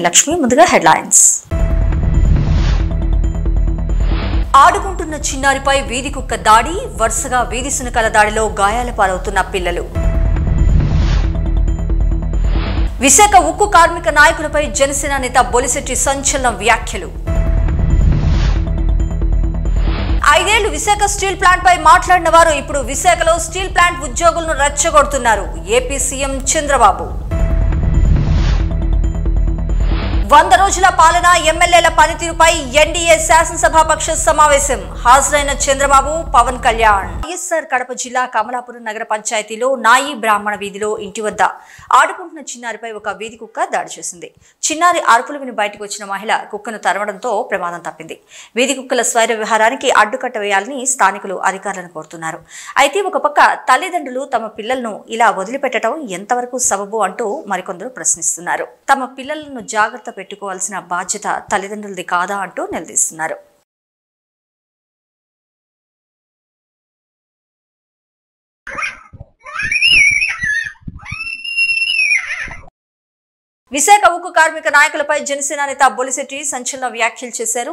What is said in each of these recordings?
లక్ష్మి ముందుగా హెడ్లైన్స్. ఆడుకుంటున్న చిన్నారిపై వీధి కుక్క దాడి, వరుసగా వీధి సునకల దాడిలో గాయాల పాలవుతున్న పిల్లలు. విశాఖ ఉక్కు కార్మిక నాయకులపై జనసేన నేత బొలిశెట్టి సంచలన వ్యాఖ్యలు. 5 ఏళ్లు విశాఖ స్టీల్ ప్లాంట్ పై మాట్లాడిన వారు ఇప్పుడు విశాఖలో స్టీల్ ప్లాంట్ ఉద్యోగులను రెచ్చగొడుతున్నారు. AP CM Chandrababu. 100 రోజుల పాలన, ఎమ్మెల్యేల పనితీరుపై ఎన్డీఏ శాసనసభాపక్ష సమావేశం. హాజరైన చంద్రబాబు, పవన్ కళ్యాణ్. వైఎస్ఆర్ కడప జిల్లా కమలాపురం నగర పంచాయతీలో నాయి బ్రాహ్మణ వీధిలో ఇంటి వద్ద ఆడుకుంటున్న చిన్నారిపై ఒక వీధి కుక్క దాడి చేసింది. చిన్నారి అరుపులు విని బయటకు వచ్చిన మహిళ కుక్కను తరవడంతో ప్రమాదం తప్పింది. వీధి కుక్కల స్వైర విహారానికి అడ్డుకట్ట వేయాలని స్థానికులు అధికారులను కోరుతున్నారు. అయితే ఒక పక్క తల్లిదండ్రులు తమ పిల్లలను ఇలా వదిలిపెట్టడం ఎంతవరకు సబబు అంటూ మరికొందరు ప్రశ్నిస్తున్నారు. తమ పిల్లలను జాగ్రత్త పెట్టుకోవాల్సిన బాధ్యత తల్లిదండ్రులది కాదా అంటూ నిలదీస్తున్నారు. విశాఖ ఉక్కు కార్మిక నాయకులపై జనసేన నేత బొలిశెట్టి సంచలన వ్యాఖ్యలు చేశారు.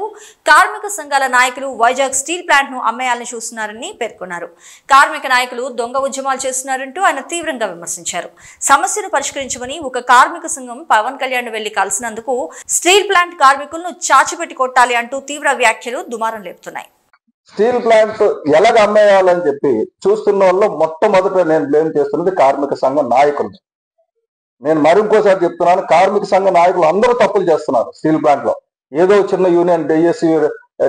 కార్మిక సంఘాల నాయకులు వైజాగ్ స్టీల్ ప్లాంట్ ను అమ్మేయాలని చూస్తున్నారని పేర్కొన్నారు. కార్మిక నాయకులు దొంగ ఉద్యమాలు చేస్తున్నారంటూ ఆయన తీవ్రంగా విమర్శించారు. సమస్యను పరిష్కరించమని ఒక కార్మిక సంఘం పవన్ కళ్యాణ్ వెళ్లి కలిసినందుకు స్టీల్ ప్లాంట్ కార్మికులను చాచిపెట్టి కొట్టాలి అంటూ తీవ్ర వ్యాఖ్యలు దుమారం లేపుతున్నాయి. స్టీల్ ప్లాంట్ ఎలాగ అమ్మేయాలని చెప్పి చూస్తున్న వాళ్ళు మొట్టమొదట నేను బ్లేమ్ చేస్తున్నది కార్మిక సంఘ నాయకులు. నేను మరింకోసారి చెప్తున్నాను, కార్మిక సంఘ నాయకులు అందరూ తప్పులు చేస్తున్నారు. స్టీల్ ప్లాంట్ లో ఏదో చిన్న union DSC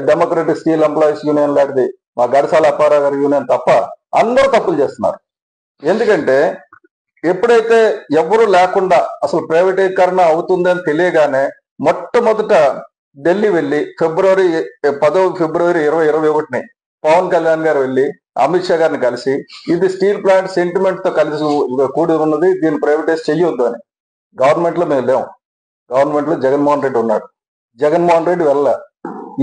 democratic steel employees union లాంటిది మా గడసాల అప్పారావు గారి యూనియన్ తప్ప అందరూ తప్పులు చేస్తున్నారు. ఎందుకంటే ఎప్పుడైతే ఎవరు లేకుండా అసలు ప్రైవేటీకరణ అవుతుందని తెలియగానే మొట్టమొదట ఢిల్లీ వెళ్ళి ఫిబ్రవరి 2021 పవన్ కళ్యాణ్ గారు వెళ్ళి అమిత్ షా గారిని కలిసి ఇది స్టీల్ ప్లాంట్ సెంటిమెంట్ తో కలిసి కూడి ఉన్నది, దీన్ని ప్రైవేటైజ్ చెయ్యొద్దు అని. గవర్నమెంట్ లో మేము లేము, గవర్నమెంట్ లో జగన్మోహన్ రెడ్డి ఉన్నాడు. జగన్మోహన్ రెడ్డి వెళ్ళ,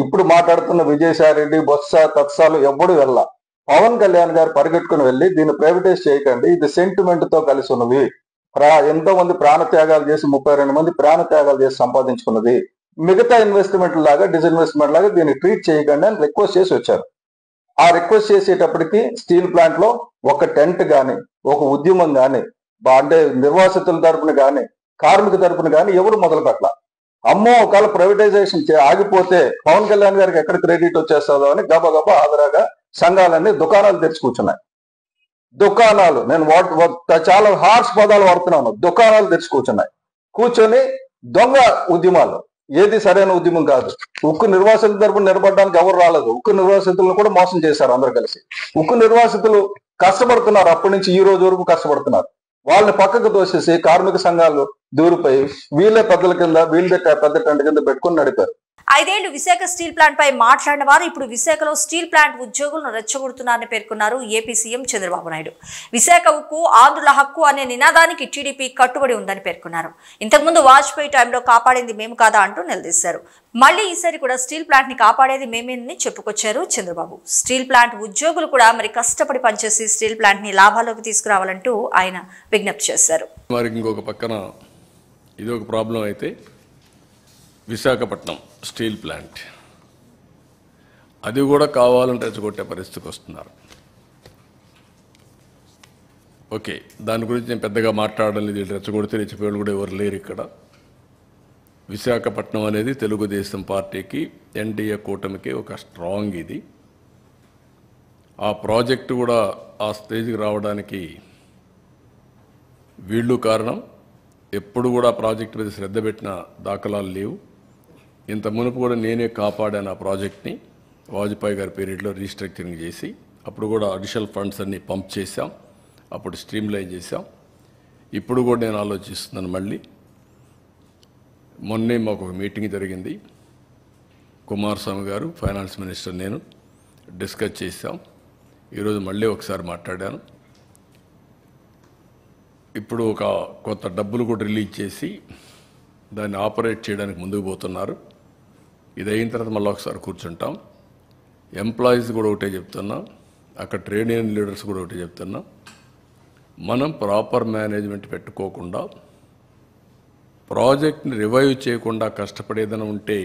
ఇప్పుడు మాట్లాడుతున్న విజయసాయి రెడ్డి, బొత్స, తత్సాలు ఎవ్వడు వెళ్ళ. పవన్ కళ్యాణ్ గారు పరిగెట్టుకుని వెళ్ళి దీన్ని ప్రైవేటైజ్ చేయకండి, ఇది సెంటిమెంట్ తో కలిసి ఉన్నది, ఎంతో మంది ప్రాణత్యాగాలు చేసి 32 మంది ప్రాణత్యాగాలు చేసి సంపాదించుకున్నది, మిగతా ఇన్వెస్ట్మెంట్ లాగా డిస్ఇన్వెస్ట్మెంట్ లాగా దీన్ని ట్రీట్ చేయకండి అని రిక్వెస్ట్ చేసి వచ్చారు. ఆ రిక్వెస్ట్ చేసేటప్పటికి స్టీల్ ప్లాంట్ లో ఒక టెంట్ గాని, ఒక ఉద్యమం గాని, అంటే నిర్వాసితుల తరపున గాని, కార్మిక తరపున గాని ఎవరు మొదలు పెట్టాల. అమ్మో ఒకవేళ ప్రైవేటైజేషన్ ఆగిపోతే పవన్ కళ్యాణ్ గారికి ఎక్కడ క్రెడిట్ వచ్చేస్తుందో అని గబగబా ఆదరాగా సంఘాలన్నీ దుకాణాలు తెరిచి కూర్చున్నాయి. దుకాణాలు, నేను చాలా హార్ష్ పదాలు వాడుతున్నాను, దుకాణాలు తెరిచి కూర్చున్నాయి. కూర్చొని దొంగ ఉద్యమాలు, ఏది సరైన ఉద్యమం కాదు. ఉక్కు నిర్వాసితుల తరపున నిలబడడానికి ఎవరు రాలేదు. ఉక్కు నిర్వాసితులను కూడా మోసం చేశారు అందరు కలిసి. ఉక్కు నిర్వాసితులు కష్టపడుతున్నారు, అప్పటి నుంచి ఈ రోజు వరకు కష్టపడుతున్నారు. వాళ్ళని పక్కకు తోసేసి కార్మిక సంఘాలు దూరిపోయి వీళ్ళే పెద్దల కింద, వీళ్ళే పెద్ద టెంట్ కింద పెట్టుకుని నడిపారు. 5 ఏళ్లు విశాఖ స్టీల్ ప్లాంట్ పై మాట్లాడిన వారు ఇప్పుడు విశాఖలో స్టీల్ ప్లాంట్ ఉద్యోగులను రెచ్చగొడుతున్నారని పేర్కొన్నారు ఏపీ సీఎం చంద్రబాబు నాయుడు. విశాఖ ఉక్కు ఆంధ్రుల హక్కు అనే నినాదానికి టీడీపీ కట్టుబడి ఉందని పేర్కొన్నారు. ఇంతకుముందు వాజ్పేయి టైంలో కాపాడింది మేము కాదా అంటూ నిలదీశారు. మళ్లీ ఈసారి కూడా స్టీల్ ప్లాంట్ ని కాపాడేది మేమేనని చెప్పుకొచ్చారు చంద్రబాబు. స్టీల్ ప్లాంట్ ఉద్యోగులు కూడా మరి కష్టపడి పనిచేసి స్టీల్ ప్లాంట్ ని లాభాల్లోకి తీసుకురావాలంటూ ఆయన విజ్ఞప్తి చేశారు. ఇంకొక పక్కన ఇది ఒక ప్రాబ్లం అయితే విశాఖపట్నం స్టీల్ ప్లాంట్ అది కూడా కావాలని రెచ్చగొట్టే పరిస్థితికి వస్తున్నారు. ఓకే, దాని గురించి నేను పెద్దగా మాట్లాడడం లేదు. రెచ్చగొడితే రెచ్చిపోయాడు కూడా ఎవరు లేరు ఇక్కడ. విశాఖపట్నం అనేది తెలుగుదేశం పార్టీకి, ఎన్డీఏ కూటమికి ఒక స్ట్రాంగ్ ఇది. ఆ ప్రాజెక్టు కూడా ఆ స్టేజ్కి రావడానికి వీళ్ళు కారణం. ఎప్పుడు కూడా ప్రాజెక్టు మీద శ్రద్ధ పెట్టిన దాఖలాలు లేవు. ఇంత మునుపు కూడా నేనే కాపాడాను ఆ ప్రాజెక్ట్ని. వాజ్పేయి గారి పీరియడ్లో రీస్ట్రక్చరింగ్ చేసి అప్పుడు కూడా అడిషనల్ ఫండ్స్ అన్నీ పంప్ చేశాం, అప్పుడు స్ట్రీమ్లైన్ చేశాం. ఇప్పుడు కూడా నేను ఆలోచిస్తున్నాను. మళ్ళీ మొన్నే మాకు ఒక మీటింగ్ జరిగింది, కుమారస్వామి గారు, ఫైనాన్స్ మినిస్టర్, నేను డిస్కస్ చేశాం. ఈరోజు మళ్ళీ ఒకసారి మాట్లాడాను. ఇప్పుడు ఒక కొత్త డబ్బులు కూడా రిలీజ్ చేసి దాన్ని ఆపరేట్ చేయడానికి ముందుకు పోతున్నారు. ఇది అయిన తర్వాత మళ్ళీ ఒకసారి కూర్చుంటాం. ఎంప్లాయీస్ కూడా ఒకటే చెప్తున్నా, అక్కడ ట్రేడ్ యూనియన్ లీడర్స్ కూడా ఒకటే చెప్తున్నా, మనం ప్రాపర్ మేనేజ్మెంట్ పెట్టుకోకుండా ప్రాజెక్ట్ని రివైవ్ చేయకుండా కష్టపడేదైనా ఉంటే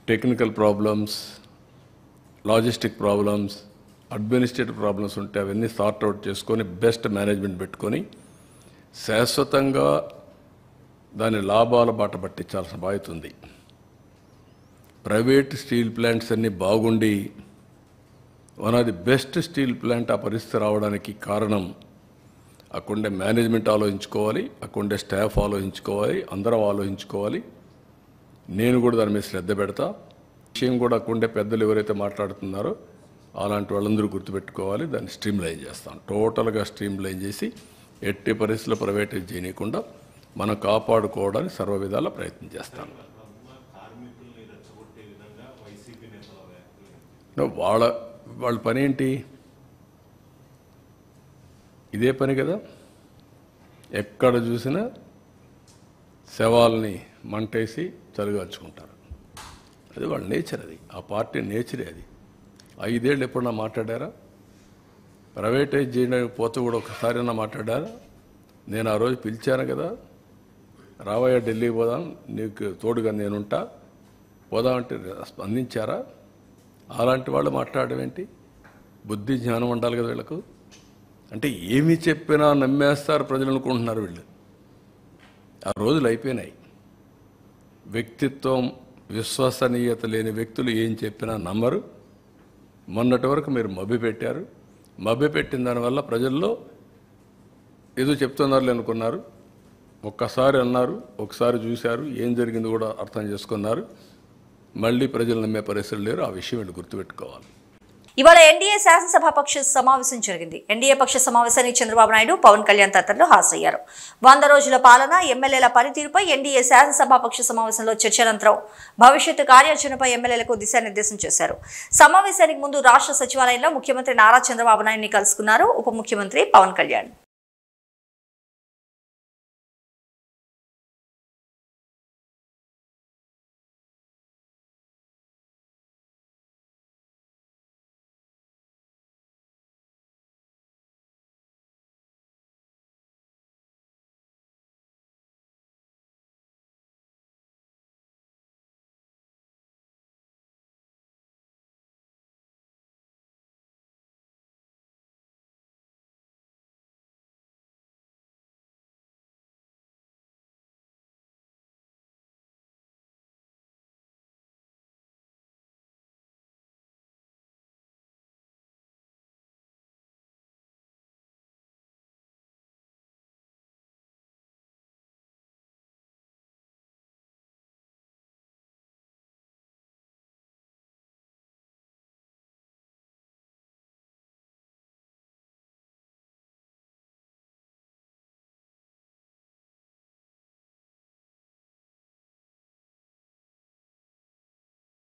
technical problems, logistic problems, administrative problems ఉంటే అవన్నీ సార్ట్అవుట్ చేసుకొని బెస్ట్ మేనేజ్మెంట్ పెట్టుకొని శాశ్వతంగా దాని లాభాల బాట పట్టించాల్సిన బాధ్యత ఉంది. ప్రైవేట్ స్టీల్ ప్లాంట్స్ అన్నీ బాగుండి one of the best steel plant ఆ పరిస్థితి రావడానికి కారణం అక్కడుండే మేనేజ్మెంట్ ఆలోచించుకోవాలి, అక్కడుండే స్టాఫ్ ఆలోచించుకోవాలి, అందరం ఆలోచించుకోవాలి. నేను కూడా దాని మీద శ్రద్ధ పెడతా. విషయం కూడా అక్కడుండే పెద్దలు ఎవరైతే మాట్లాడుతున్నారో అలాంటి వాళ్ళందరూ గుర్తుపెట్టుకోవాలి. దాన్ని స్ట్రీమ్లైన్ చేస్తాను, టోటల్గా స్ట్రీమ్లైన్ చేసి ఎట్టి పరిస్థితుల్లో ప్రైవేటైజ్ చేయకుండా మనం కాపాడుకోవడానికి సర్వ విధాల ప్రయత్నం చేస్తాను. వాళ్ళ పని ఏంటి? ఇదే పని కదా. ఎక్కడ చూసినా శవాల్ని మంటేసి చలిగాల్చుకుంటారు. అది వాళ్ళ నేచర్, అది ఆ పార్టీ నేచరే. అది 5 ఏళ్ళు ఎప్పుడన్నా మాట్లాడారా? ప్రైవేటైజ్ చేయడానికి పోతే కూడా ఒకసారైనా మాట్లాడారా? నేను ఆ రోజు పిలిచాను కదా, రావయ్య ఢిల్లీకి పోదాం, నీకు తోడుగా నేనుంటా, పోదామంటే స్పందించారా? అలాంటి వాళ్ళు మాట్లాడడం ఏంటి? బుద్ధి జ్ఞానం ఉండాలి కదా వీళ్ళకు. అంటే ఏమి చెప్పినా నమ్మేస్తారు ప్రజలు అనుకుంటున్నారు వీళ్ళు. ఆ రోజులు అయిపోయినాయి. వ్యక్తిత్వం, విశ్వసనీయత లేని వ్యక్తులు ఏం చెప్పినా నమ్మరు. మొన్నటి వరకు మీరు మభ్యపెట్టారు. మభ్యపెట్టిన దానివల్ల ప్రజల్లో ఏదో చెప్తున్నారు అనుకున్నారు. ఒక్కసారి అన్నారు, ఒకసారి చూశారు, ఏం జరిగింది కూడా అర్థం చేసుకున్నారు. మళ్ళీ ప్రజలు నమ్మే పరిస్థితులు లేరు. ఆ విషయం వీళ్ళు గుర్తుపెట్టుకోవాలి. ఇవాళ ఎన్డీఏ శాసనసభాపక్ష సమావేశం జరిగింది. ఎన్డీఏ పక్ష సమావేశానికి చంద్రబాబు నాయుడు, పవన్ కళ్యాణ్ తదితరులు హాజరయ్యారు. 100 రోజుల పాలన, ఎమ్మెల్యేల పనితీరుపై ఎన్డీఏ శాసనసభాపక్ష సమావేశంలో చర్చ అనంతరం భవిష్యత్తు కార్యాచరణపై ఎమ్మెల్యేలకు దిశానిర్దేశం చేశారు. సమావేశానికి ముందు రాష్ట్ర సచివాలయంలో ముఖ్యమంత్రి నారా చంద్రబాబు నాయుడిని కలుసుకున్నారు ఉప ముఖ్యమంత్రి పవన్ కళ్యాణ్.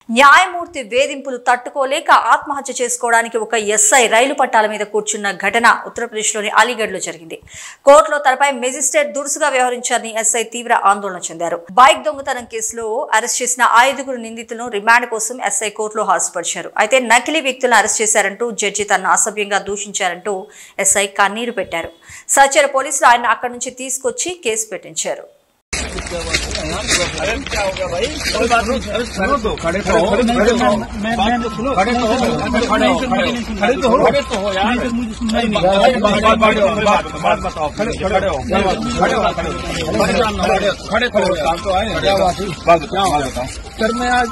న్యాయమూర్తి వేధింపులు తట్టుకోలేక ఆత్మహత్య చేసుకోవడానికి ఒక ఎస్ఐ రైలు పట్టాల మీద కూర్చున్న ఘటన ఉత్తరప్రదేశ్లోని అలీగఢ్లో జరిగింది. కోర్టులో తనపై మెజిస్ట్రేట్ దురుసుగా వ్యవహరించారని ఎస్ఐ తీవ్ర ఆందోళన చెందారు. బైక్ దొంగతనం కేసులో అరెస్ట్ చేసిన 5 నిందితులను రిమాండ్ కోసం ఎస్ఐ కోర్టులో హాజరుపరిచారు. అయితే నకిలీ వ్యక్తులను అరెస్ట్ చేశారంటూ జడ్జి తనను అసభ్యంగా దూషించారంటూ ఎస్ఐ కన్నీరు పెట్టారు. సహచర పోలీసులు ఆయన అక్కడి నుంచి తీసుకొచ్చి కేసు పెట్టించారు. अरे क्या हो गया भाई? कोई बात नहीं, खड़े तो खड़े तो हो, खड़े तो हो, खड़े तो हो, खड़े तो हो यार, बात बताओ, खड़े हो, खड़े तो आए, बात बताओ। सर मैं आज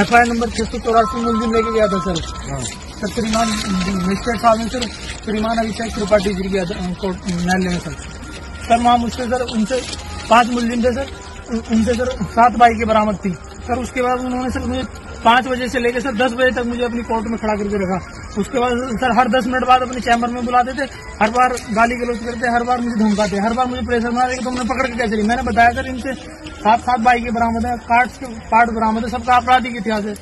FIR नंबर 684 मुलजिम लेके गया था सर। श्रीमान मजिस्ट्रेट साहब ने सर श्रीमान अभिषेक त्रिपाठी जी गया कोर्ट न्यायालय में सर वहाँ मुझसे सर उनसे 5 मुलजिम थे सर, उनसे सर 7 बाइकें बरामद थी सर। उसके बाद उन्होंने सर मुझे 5 बजे से लेकर सर 10 बजे तक मुझे अपनी कोर्ट में खड़ा करके रखा। उसके बाद सर हर 10 मिनट बाद अपने चैम्बर में बुलाते थे, हर बार गाली गलौज करते, हर बार मुझे धमकाते, हर बार मुझे प्रेशर बना कि तुमने पकड़ के कैसे ली। मैंने बताया सर इनसे 7 बाइकें बरामद है, पार्ट बरामद है, सबका आपराधिक इतिहास है।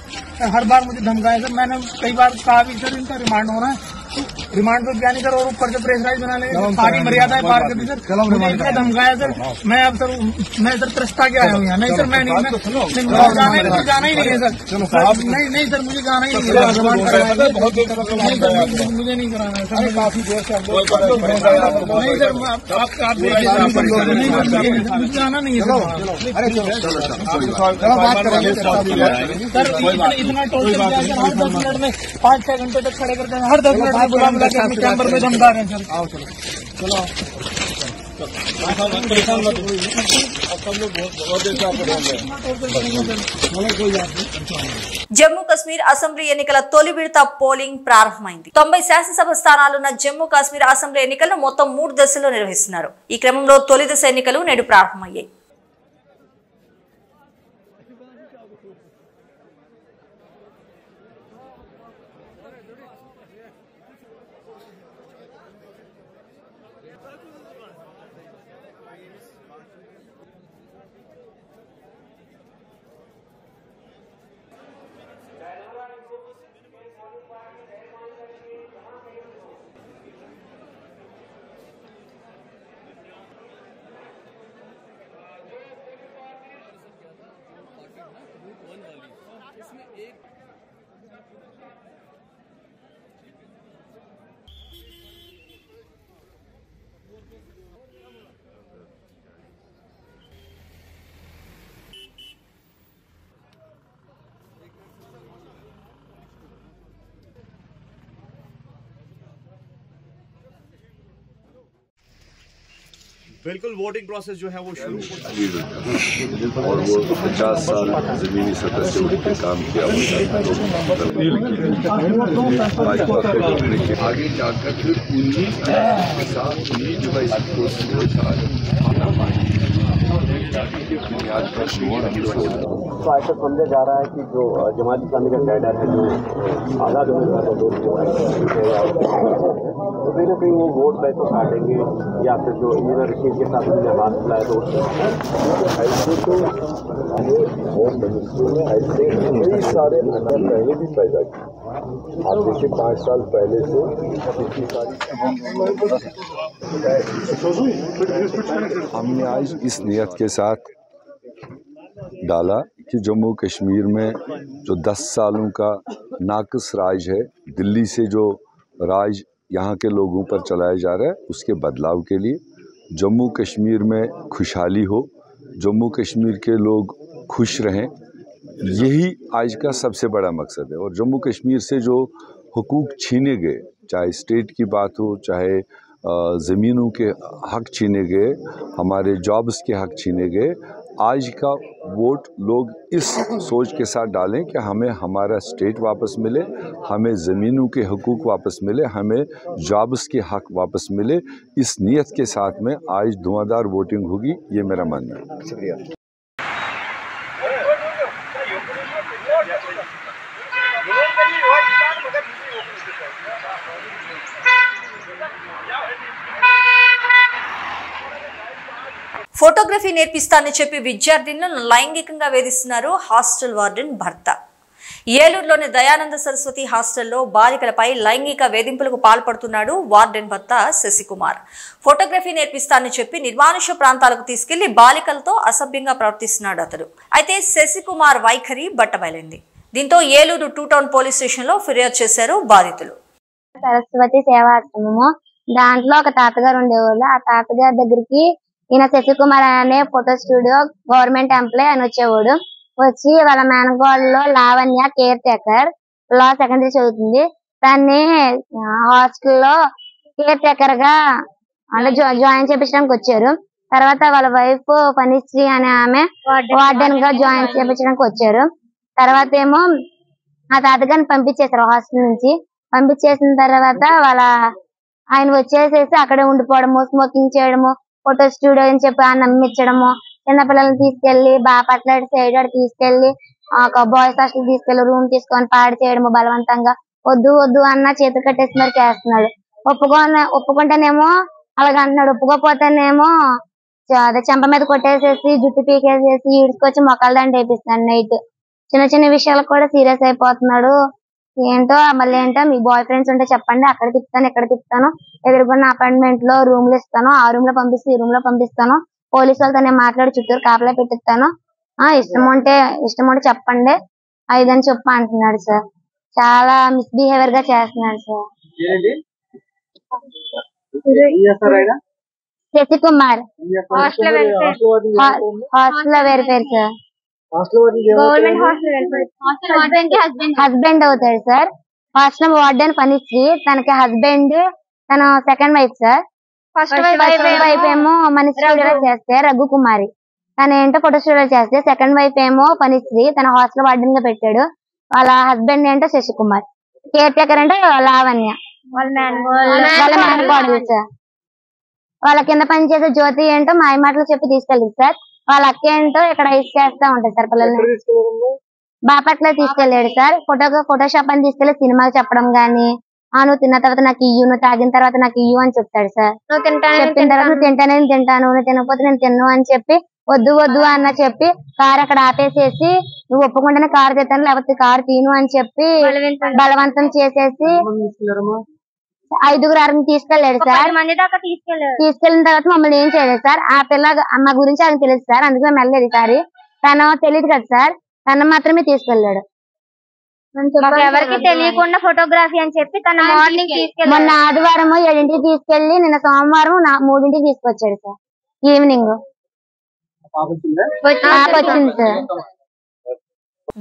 हर बार मुझे धमकाया सर। मैंने कई बार कहा भी सर इनका रिमांड होना है, तो रिमांड पे क्या नहीं सर, और ऊपर से प्रेशराइज बना लेंगे, सारी मर्यादाएं पार कर दी सर। मुझे इतना धमकाया सर, मैं अब सर मैं सर त्रस्ता के आया हूँ यहाँ। नहीं सर मैं नहीं, जाना ही नहीं है सर। नहीं सर मुझे जाना ही नहीं है, मुझे नहीं कराना है सर। काफी देर से नहीं सर, मुझे जाना नहीं है सर। इतना टोटल 10 मिनट में 5-6 घंटे तक खड़े करते हैं, हर 10 मिनट में बुला बुला के अपने चैम्बर में धमका रहे हैं सर। आओ चलो चलो జమ్మూ కాశ్మీర్ అసెంబ్లీ ఎన్నికల తొలి విడత పోలింగ్ ప్రారంభమైంది. 90 శాసనసభ స్థానాలున్న జమ్మూ కాశ్మీర్ అసెంబ్లీ ఎన్నికలను మొత్తం 3 దశల్లో నిర్వహిస్తున్నారు. ఈ క్రమంలో తొలి దశ ఎన్నికలు నేడు ప్రారంభమయ్యాయి. बिल्कुल वोटिंग प्रोसेस जो है वो शुरू और वो 50 साल जमीनी सतह से उठ के काम किया आगे जाकर फिर 19 डिवाइस तो ऐसा समझा जा रहा है कि जो जमात इस्लामी का कैडर है, जो आज़ाद उम्मीदवार है, तो कहीं ना कहीं वो वोट बैंक तो काटेंगे, या फिर जो इंजीनियर रशीद के साथ उन्होंने हाथ मिलाया तो ऐसे तो होम मिनिस्ट्री ने ऐसे कई सारे अंदर पहले भी पैदा किए। आप देखिए 5 साल पहले से इतनी सारी हमने आज इस नियत के साथ डाला कि जम्मू कश्मीर में जो 10 सालों का नाक़िस राज है, दिल्ली से जो राज यहाँ के लोगों पर चलाया जा रहा है, उसके बदलाव के लिए जम्मू कश्मीर में खुशहाली हो, जम्मू कश्मीर के लोग खुश रहें, यही आज का सबसे बड़ा मकसद है। और जम्मू कश्मीर से जो हुकूक छीने गए, चाहे स्टेट की बात हो, चाहे ज़मीनों के हक़ छीने गए, हमारे जॉब्स के हक़ छीने गए, आज का वोट लोग इस सोच के साथ डालें कि हमें हमारा स्टेट वापस मिले, हमें ज़मीनों के हुकूक वापस मिले, हमें जॉब्स के हक़ वापस मिले। इस नियत के साथ में आज धुआंधार वोटिंग होगी, ये मेरा मानना है। शुक्रिया। ఫోటోగ్రఫీ నేర్పిస్తానని చెప్పి విద్యార్థినులను లైంగికంగా వేధిస్తున్నారు హాస్టల్ వార్డెన్ భర్త. ఏలూరులోని దయానంద సరస్వతి హాస్టల్లో బాలికలపై లైంగిక వేధింపులకు పాల్పడుతున్నాడు వార్డెన్ భర్త శశికుమార్. ఫోటోగ్రఫీ నేర్పిస్తానని చెప్పి నిర్మానుష్య ప్రాంతాలకు తీసుకెళ్లి బాలికలతో అసభ్యంగా ప్రవర్తిస్తున్నాడు అతడు. అయితే శశికుమార్ వైఖరి బట్టబయలైంది. దీంతో ఏలూరు 2 టౌన్ పోలీస్ స్టేషన్ లో ఫిర్యాదు చేశారు బాధితులు. సరస్వతి సేవాశ్రమము దాంట్లో ఒక తాతగారు ఉండేవాళ్ళు. ఆ తాతగారి దగ్గరికి ఈయన శశికుమార్ అనే ఫోటో స్టూడియో గవర్నమెంట్ ఎంప్లాయ్ అని వచ్చేవాడు. వచ్చి వాళ్ళ మేనగోడలో లావణ్య కేర్ టేకర్ లా సెకండరీ చదువుతుంది. దాన్ని హాస్టల్లో కేర్ టేకర్ గా అంటే జాయిన్ చేయించడానికి వచ్చారు. తర్వాత వాళ్ళ వైఫ్ ఫణిశ్రీ అనే ఆమె వార్డెన్ గా జాయిన్ చేయించడానికి వచ్చారు. తర్వాత ఏమో ఆ తాతగారిని పంపించేశారు హాస్టల్ నుంచి. పంపించేసిన తర్వాత ఆయన వచ్చేసేసి అక్కడే ఉండిపోవడము, స్మోకింగ్ చేయడము, ఫోటో స్టూడియో అని చెప్పి నమ్మించడము, చిన్నపిల్లల్ని తీసుకెళ్లి బాపట్ల సైడ్ తీసుకెళ్లి ఒక బాయ్స్ హాస్టల్ తీసుకెళ్లి రూమ్ తీసుకొని పాడు చేయడము, బలవంతంగా వద్దు వద్దు అన్న చేతులు కట్టేసి మరి చేస్తున్నాడు. ఒప్పుకుంటేనేమో అలాగ అంటున్నాడు, ఒప్పుకోపోతేనేమో అదే చెంప మీద కొట్టేసేసి జుట్టు పీకేసేసి ఈడ్చుకొచ్చి మొక్కల దండ వేపిస్తున్నాడు. నైట్ చిన్న చిన్న విషయాలకు కూడా సీరియస్ అయిపోతున్నాడు. ఏంటో మళ్ళీ ఏంటో మీ బాయ్ ఫ్రెండ్స్ ఉంటే చెప్పండి, అక్కడ తిప్పుతాను ఇక్కడ తిప్పుతాను, ఎదురుకున్న అపార్ట్మెంట్ లో రూమ్లు ఇస్తాను, ఆ రూమ్ లో పంపిస్తే ఈ రూమ్ లో పంపిస్తాను, పోలీసు వాళ్ళతో నేను మాట్లాడి చుట్టూరు కాపలా పెట్టిస్తాను, ఇష్టం ఉంటే చెప్పండి ఇదని చెప్పి అంటున్నాడు సార్. చాలా మిస్బిహేవియర్ గా చేస్తున్నాడు sir. Sasikumar hostel verifier sir. Government husband అవుతాడు సార్. హాస్టల్ వార్డెన్ పనిశ్రీ, తనకి హస్బెండ్ తన second wife sir. First wife ఏమో మనీ స్టూడియోలో చేస్తే రఘుకుమారి, తన ఏంటో ఫోటో స్టూడియోలో చేస్తే, సెకండ్ వైఫ్ ఏమో పనిశ్రీ, తన హాస్టల్ వార్డెన్ గా పెట్టాడు. వాళ్ళ హస్బెండ్ ఏంటో శశికుమార్, కేర్ టేకర్ అంటే లావణ్య వాళ్ళ మేనకోడలు సార్. వాళ్ళ కింద పనిచేసే జ్యోతి ఏంటో మాయ మాటలు చెప్పి తీసుకెళ్ళింది సార్. వాళ్ళ అక్క ఏంటో ఇక్కడ ఐస్ చేస్తా ఉంటుంది సార్ పిల్లల్ని. బాపట్ల తీసుకెళ్లాడు సార్. ఫోటో షాప్ అని తీసుకెళ్లి సినిమాలు చెప్పడం గానీ, నువ్వు తిన్న తర్వాత నాకు ఇయ్యు, నువ్వు తాగిన తర్వాత నాకు ఇయ్యు అని చెప్తాడు సార్. చెప్పిన తర్వాత నువ్వు తింటానే తింటాను, నువ్వు తినకపోతే నేను తిన్ను అని చెప్పి వద్దు అన్న చెప్పి కారు అక్కడ ఆపేసేసి, నువ్వు ఒప్పుకుంటేనే కారు తెస్తాను లేకపోతే కారు తీను అని చెప్పి బలవంతం చేసేసి 5-6 తీసుకెళ్లాడు సార్. తీసుకెళ్లిన తర్వాత మమ్మల్ని ఏం చేయలేదు సార్. ఆ పిల్ల మా గురించి ఆయన తెలుసు సార్, అందుకే మేము వెళ్ళలేదు సారి. తను తెలియదు కదా సార్, తను మాత్రమే తీసుకెళ్లాడు. ఎవరికి తెలియకుండా ఫోటోగ్రఫీ అని చెప్పి తన మార్నింగ్ తీసుకెళ్ళి మొన్న ఆదివారం 7ంటికి తీసుకెళ్లి నిన్న సోమవారం 3ంటికి తీసుకొచ్చాడు సార్. ఈవినింగ్ వచ్చింది సార్.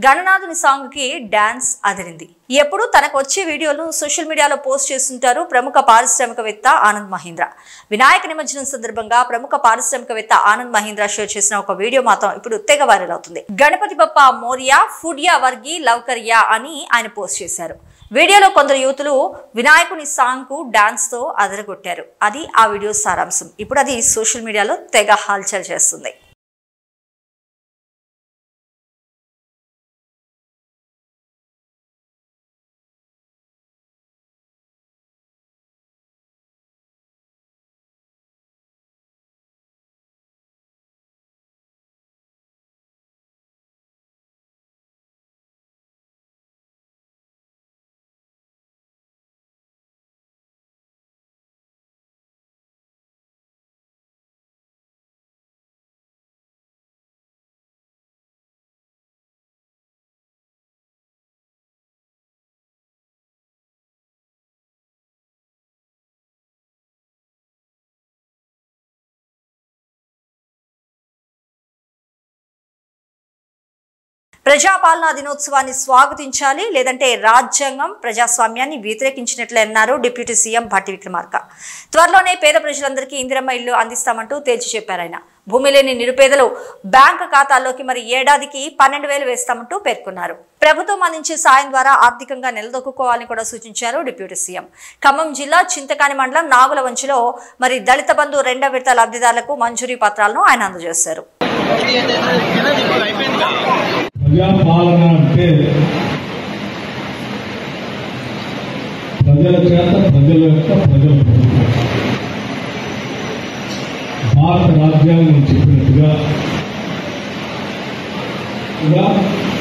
గణనాథుని సాంగ్ కి డాన్స్ అదిరింది. ఎప్పుడు తనకు వచ్చే వీడియోలు సోషల్ మీడియాలో పోస్ట్ చేస్తుంటారు ప్రముఖ పారిశ్రామికవేత్త ఆనంద్ మహీంద్ర. వినాయక నిమజ్జనం సందర్భంగా ప్రముఖ పారిశ్రామికవేత్త ఆనంద్ మహీంద్ర షేర్ చేసిన ఒక వీడియో మాత్రం ఇప్పుడు తెగ వైరల్ అవుతుంది. గణపతి బప్ప మోరియా ఫుడ్యా వర్గి లవ్కర్యా అని ఆయన పోస్ట్ చేశారు. వీడియోలో కొందరు యువతులు వినాయకుని సాంగ్ కు డాన్స్ తో అదరగొట్టారు. అది ఆ వీడియో సారాంశం. ఇప్పుడు అది సోషల్ మీడియాలో తెగ హల్చల్ చేస్తుంది. ప్రజాపాలనా దినోత్సవాన్ని స్వాగతించాలి, లేదంటే రాజ్యాంగం ప్రజాస్వామ్యాన్ని వ్యతిరేకించినట్లే అన్నారు డిప్యూటీ సీఎం భట్టి విక్రమార్క. త్వరలోనే పేద ప్రజలందరికీ ఇందిరమ్మ ఇల్లు అందిస్తామంటూ తేల్చి చెప్పారాయన. భూమి లేని నిరుపేదలు బ్యాంకు ఖాతాల్లోకి మరి ఏడాదికి 12,000 వేస్తామంటూ పేర్కొన్నారు. ప్రభుత్వం అందించే సాయం ద్వారా ఆర్థికంగా నిలదొక్కుకోవాలని కూడా సూచించారు డిప్యూటీ సీఎం. ఖమ్మం జిల్లా చింతకాని మండలం నాగులవంచిలో మరి దళిత బంధు 2వ విడత లబ్ధిదారులకు మంజూరీ పత్రాలను ఆయన అందజేశారు. ప్రజాపాలన అంటే ప్రజల చేత ప్రజల ప్రభుత్వం. భారత రాజ్యాంగం చెప్పినట్టుగా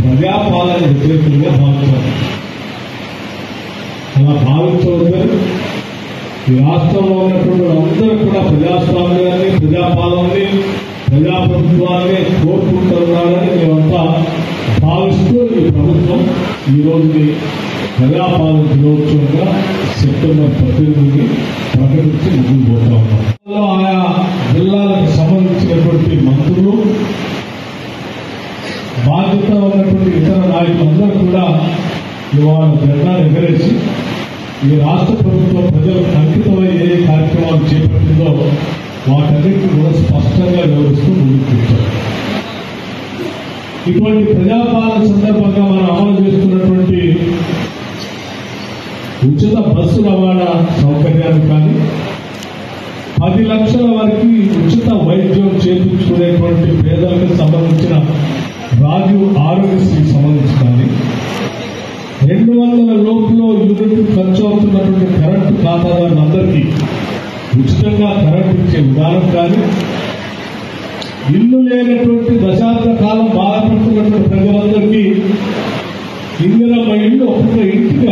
ప్రజాపాలన వ్యతిరేకంగా భావించాలి. అలా భావించవద్దని ఈ రాష్ట్రంలో ఉన్నటువంటి అందరూ కూడా ప్రజాస్వామ్యాన్ని, ప్రజాపాలనని, ప్రజాప్రభుత్వాన్ని కోరుకుంటున్నారని మేమంతా భావిస్తూ ఈ ప్రభుత్వం ఈ రోజుని ప్రజాపాలన దినోత్సవంగా సెప్టెంబర్ 18 ప్రకటించి ముందుకు పోతా ఉన్నాం. ఆయా జిల్లాలకు సంబంధించినటువంటి మంత్రులు, బాధ్యత ఉన్నటువంటి ఇతర నాయకులందరూ కూడా ఇవాళ జెండా ఎగరేసి ఈ రాష్ట్ర ప్రభుత్వం ప్రజలకు అంకితమై ఏ కార్యక్రమాలు చేపట్టిందో వాటన్నిటిని కూడా స్పష్టంగా వివరిస్తూ ముందుకు వచ్చారు. ఇటువంటి ప్రజాపాలన సందర్భంగా మనం అమలు చేస్తున్నటువంటి ఉచిత బస్సు రవాణా సౌకర్యాన్ని కానీ, 10 లక్షల వరకు ఉచిత వైద్యం చేయించుకునేటువంటి పేదలకు సంబంధించిన రాజీవ్ ఆరోగ్యశ్రీకి సంబంధించి కానీ, 200 లోపులో యూనిట్ ఖర్చు అవుతున్నటువంటి కరెంటు ఖాతాదారులందరికీ ఉచితంగా కరెంటు ఇచ్చే విధానం కానీ, ఇల్లు లేనటువంటి దశాబ్ద కాలం బాధపడుతున్నటువంటి ప్రజలందరికీ ఇందిరమ్మ ఇల్లు ఒక్కొక్క ఇంటికి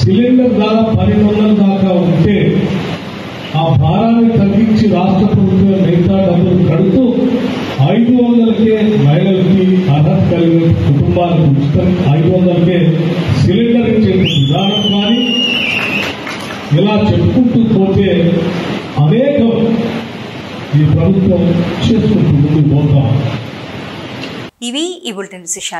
సిలిండర్ ధర 1200 దాకా ఉంటే ఆ భారాన్ని తగ్గించి రాష్ట్ర ప్రభుత్వం మిగతా డబ్బులు కడుతూ 500కే మహిళలకి అర్హత కలిగిన కుటుంబాలకు ఉచితం 500కే సిలిండర్ ఇచ్చే విధానం కానీ ఇలా చెప్పుకుంటూ పోతే అనేకం ఈ ప్రభుత్వం చేసుకుంటూ ముందుకు పోతాం. ఇవి ఈ బులెటిన్ విశేషాలు.